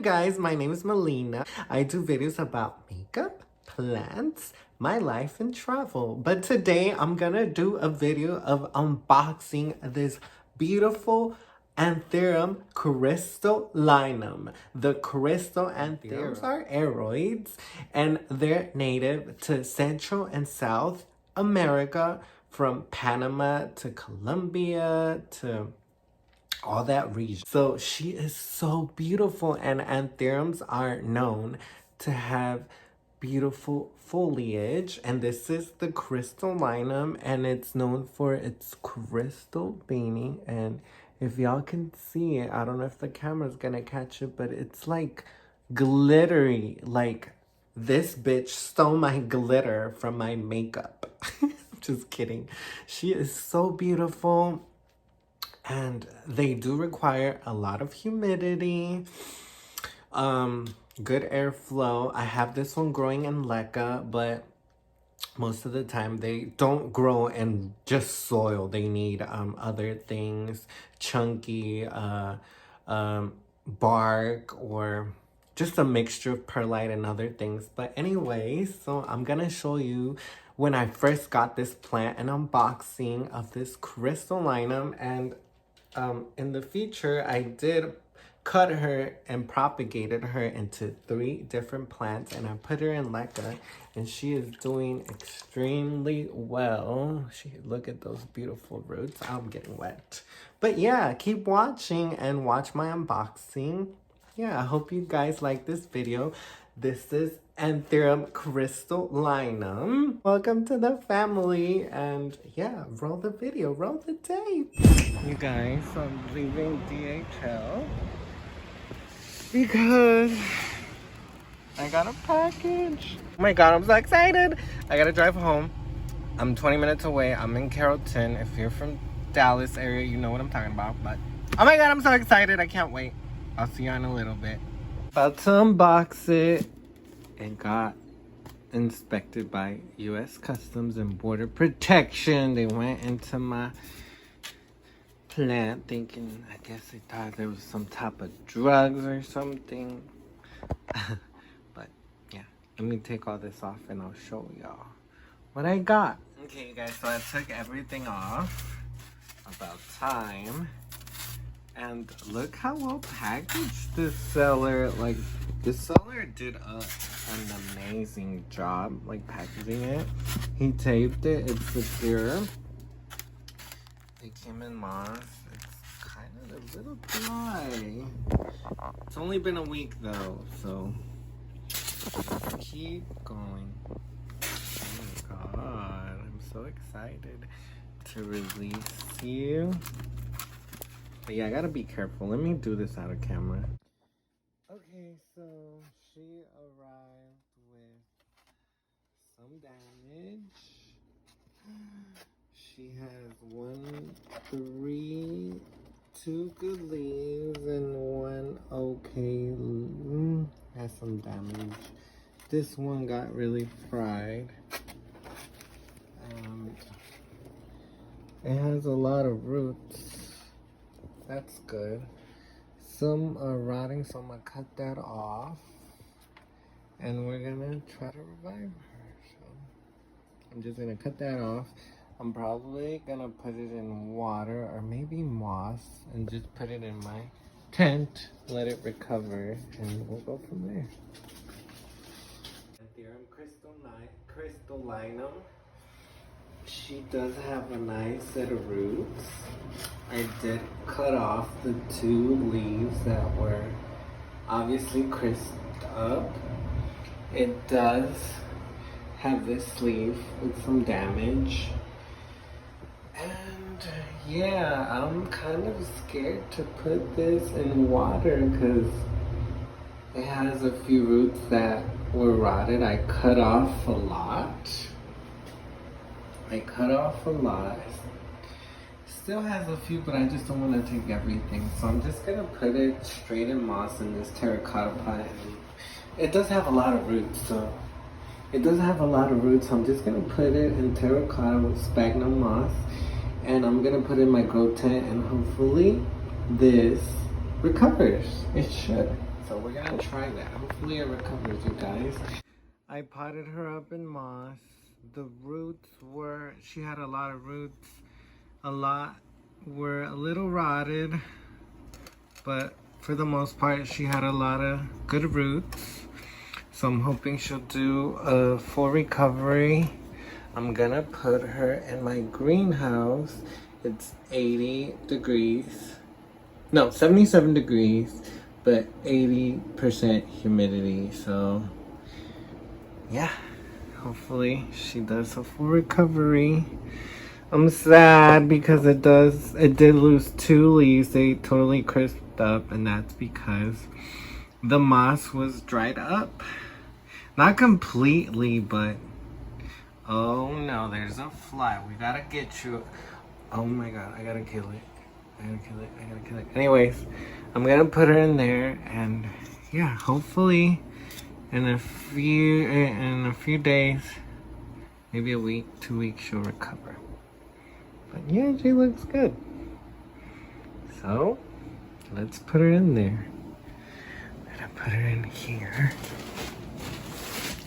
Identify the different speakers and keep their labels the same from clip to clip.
Speaker 1: guys, my name is Melina. I do videos about makeup, plants, my life, and travel. But today I'm gonna do a video of unboxing this beautiful Anthurium Crystallinum. The crystal anthuriums are aeroids and they're native to Central and South America, from Panama to Colombia to all that region. So she is so beautiful, and anthuriums are known to have beautiful foliage, and this is the crystallinum, and it's known for its crystal veining. And if y'all can see it, I don't know if the camera's gonna catch it, but it's like glittery. Like, this bitch stole my glitter from my makeup. Just kidding. She is so beautiful. And they do require a lot of humidity, good airflow. I have this one growing in leca, but most of the time they don't grow in just soil. They need other things, chunky bark, or just a mixture of perlite and other things. But anyways, so I'm gonna show you when I first got this plant, an unboxing of this crystallinum. And in the future, I did cut her and propagated her into 3 different plants, and I put her in leca, and she is doing extremely well. Look at those beautiful roots. I'm getting wet. But yeah, keep watching and watch my unboxing. Yeah, I hope you guys like this video. This is Anthurium Crystallinum. Welcome to the family, and yeah, roll the video, roll the tape. You guys, I'm leaving DHL because I got a package. Oh my god, I'm so excited. I gotta drive home. I'm 20 minutes away. I'm in Carrollton. If you're from Dallas area, you know what I'm talking about. But oh my god, I'm so excited. I can't wait. I'll see you in a little bit. About to unbox it. It got inspected by U.S. Customs and Border Protection. They went into my plant thinking, I guess they thought there was some type of drugs or something. But yeah, let me take all this off and I'll show y'all what I got. Okay, you guys, so I took everything off. About time. And look how well packaged this seller. Like, this seller did an amazing job, like, packaging it. He taped it. It's secure. It came in moss. It's kind of a little dry. It's only been a week though, so keep going. Oh my god, I'm so excited to release you. But yeah, I gotta be careful. Let me do this out of camera. Okay, so she arrived with some damage. She has 2 good leaves and 1 okay. Has some damage. This one got really fried. And it has a lot of roots. That's good. Some are rotting, so I'm gonna cut that off. And we're gonna try to revive her. So I'm just gonna cut that off. I'm probably gonna put it in water or maybe moss and just put it in my tent, let it recover, and we'll go from there. Anthurium Crystallinum. She does have a nice set of roots. I did cut off the 2 leaves that were obviously crisped up. It does have this leaf with some damage. And yeah, I'm kind of scared to put this in water because it has a few roots that were rotted. I cut off a lot. Still has a few, but I just don't want to take everything. So I'm just gonna put it straight in moss in this terracotta pot. It does have a lot of roots, so I'm just gonna put it in terracotta with sphagnum moss, and I'm gonna put it in my grow tent, and hopefully this recovers. It should. So we're gonna try that. Hopefully it recovers, you guys. I potted her up in moss. The roots were, she had a lot of roots. A lot were a little rotted, but for the most part, she had a lot of good roots. So I'm hoping she'll do a full recovery. I'm gonna put her in my greenhouse. It's 80 degrees. No, 77 degrees, but 80% humidity. So yeah, hopefully she does a full recovery. I'm sad because it did lose 2 leaves. They totally crisped up, and that's because the moss was dried up. Not completely, but oh no, there's a fly. We gotta get you. Oh my god, I gotta kill it. I gotta kill it. Anyways, I'm gonna put her in there, and yeah, hopefully in a few days, maybe a week, 2 weeks, she'll recover. But yeah, she looks good. So let's put her in there. I'm gonna put her in here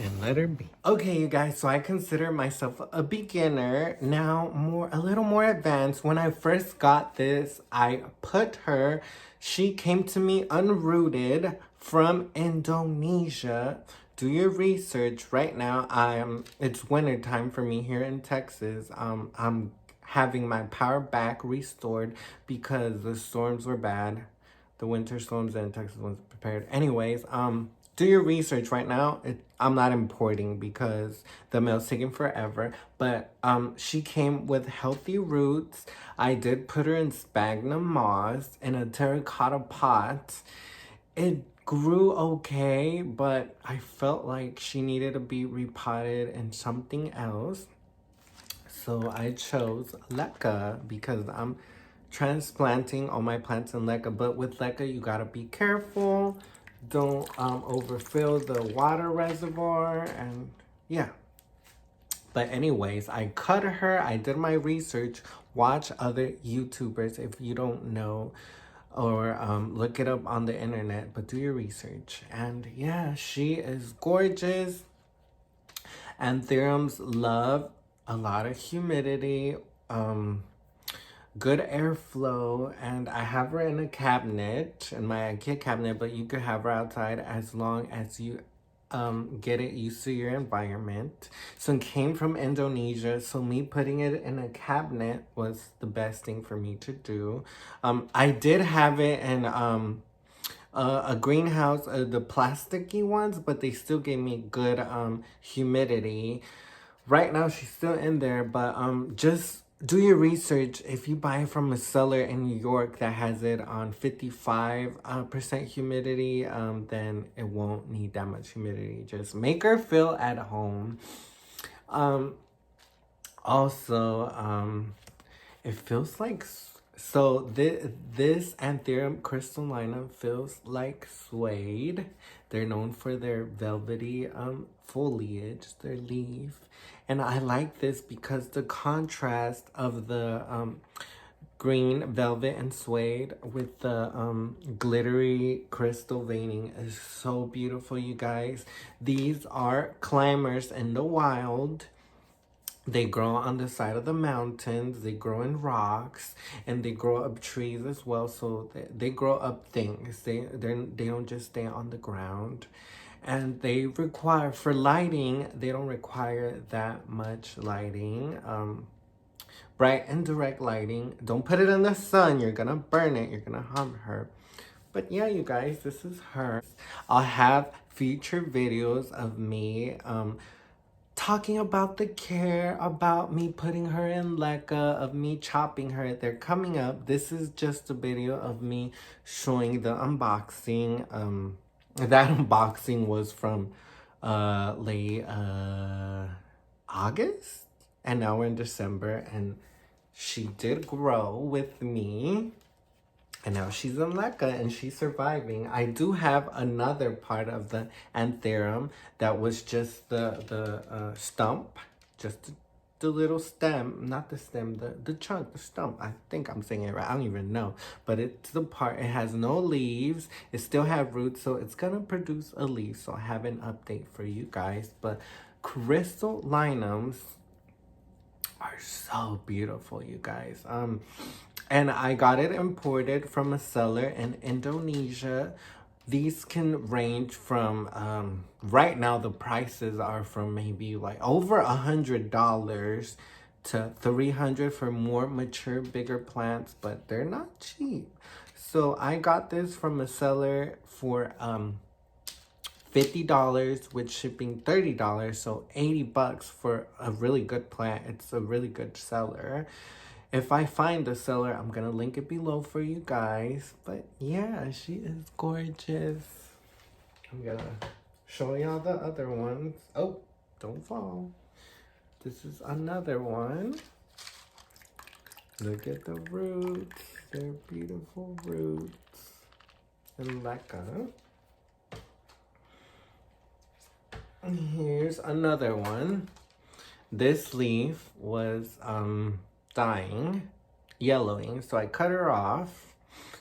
Speaker 1: and let her be. Okay, you guys, so I consider myself a beginner. Now a little more advanced. When I first got this, I put her, she came to me unrooted from Indonesia. Do your research. Right now, it's winter time for me here in Texas. I'm having my power back restored because the storms were bad. The winter storms in Texas wasn't prepared. Anyways, do your research right now. I'm not importing because the mail's taking forever. But she came with healthy roots. I did put her in sphagnum moss in a terracotta pot. It grew okay, but I felt like she needed to be repotted in something else. So I chose leca because I'm transplanting all my plants in leca. But with leca, you gotta be careful. Don't overfill the water reservoir, and yeah. But anyways, I cut her. I did my research. Watch other YouTubers if you don't know, or look it up on the internet. But do your research. And yeah, she is gorgeous. Anthuriums love a lot of humidity, good airflow, and I have her in a cabinet, in my IKEA cabinet, but you could have her outside as long as you get it used to your environment. So it came from Indonesia, so me putting it in a cabinet was the best thing for me to do. I did have it in a greenhouse, the plasticky ones, but they still gave me good humidity. Right now she's still in there, but just do your research. If you buy from a seller in New York that has it on 55% humidity, then it won't need that much humidity. Just make her feel at home. Also, it feels like, so this Anthurium Crystallinum feels like suede. They're known for their velvety foliage, their leaf. And I like this because the contrast of the green velvet and suede with the glittery crystal veining is so beautiful, you guys. These are climbers in the wild. They grow on the side of the mountains, they grow in rocks, and they grow up trees as well. So they grow up things. They don't just stay on the ground. And they require, for lighting, they don't require that much lighting. Bright and direct lighting. Don't put it in the sun. You're gonna burn it. You're gonna harm her. But yeah, you guys, this is her. I'll have future videos of me talking about the care, about me putting her in leca, of me chopping her. They're coming up. This is just a video of me showing the unboxing. That unboxing was from late August, and now we're in December, and she did grow with me. And now she's in leca and she's surviving. I do have another part of the anthurium that was just the stump, just the little stem, not the stem, the chunk, the stump. I think I'm saying it right. I don't even know. But it's the part, it has no leaves. It still have roots, so it's gonna produce a leaf. So I have an update for you guys. But crystallinums are so beautiful, you guys. And I got it imported from a seller in Indonesia. These can range from right now the prices are from maybe like over $100 to $300 for more mature, bigger plants, but they're not cheap. So I got this from a seller for $50 with shipping $30, so $80 for a really good plant. It's a really good seller. If I find the seller, I'm gonna link it below for you guys. But yeah, she is gorgeous. I'm gonna show y'all the other ones. Oh, don't fall. This is another one. Look at the roots. They're beautiful roots. And leca. Here's another one. This leaf was dying, yellowing, so I cut her off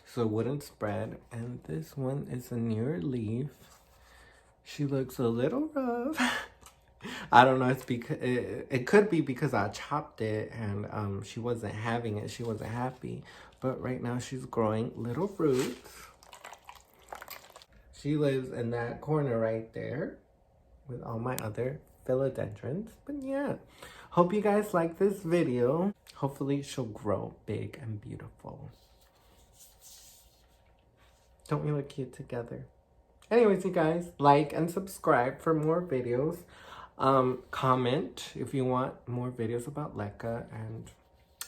Speaker 1: so it wouldn't spread. And this one is a newer leaf. She looks a little rough. I don't know, it's because it could be because I chopped it and she wasn't having it, she wasn't happy. But right now she's growing little roots. She lives in that corner right there with all my other philodendrons. But yeah, hope you guys like this video. Hopefully she'll grow big and beautiful. Don't we look cute together? Anyways, you guys, like and subscribe for more videos. Comment if you want more videos about leca, and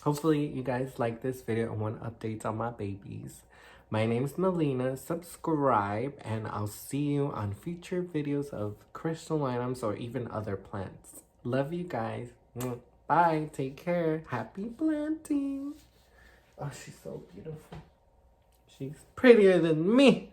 Speaker 1: hopefully you guys like this video and want updates on my babies. My name's Melina. Subscribe, and I'll see you on future videos of crystallinums or even other plants. Love you guys. Bye. Take care. Happy planting. Oh, she's so beautiful. She's prettier than me.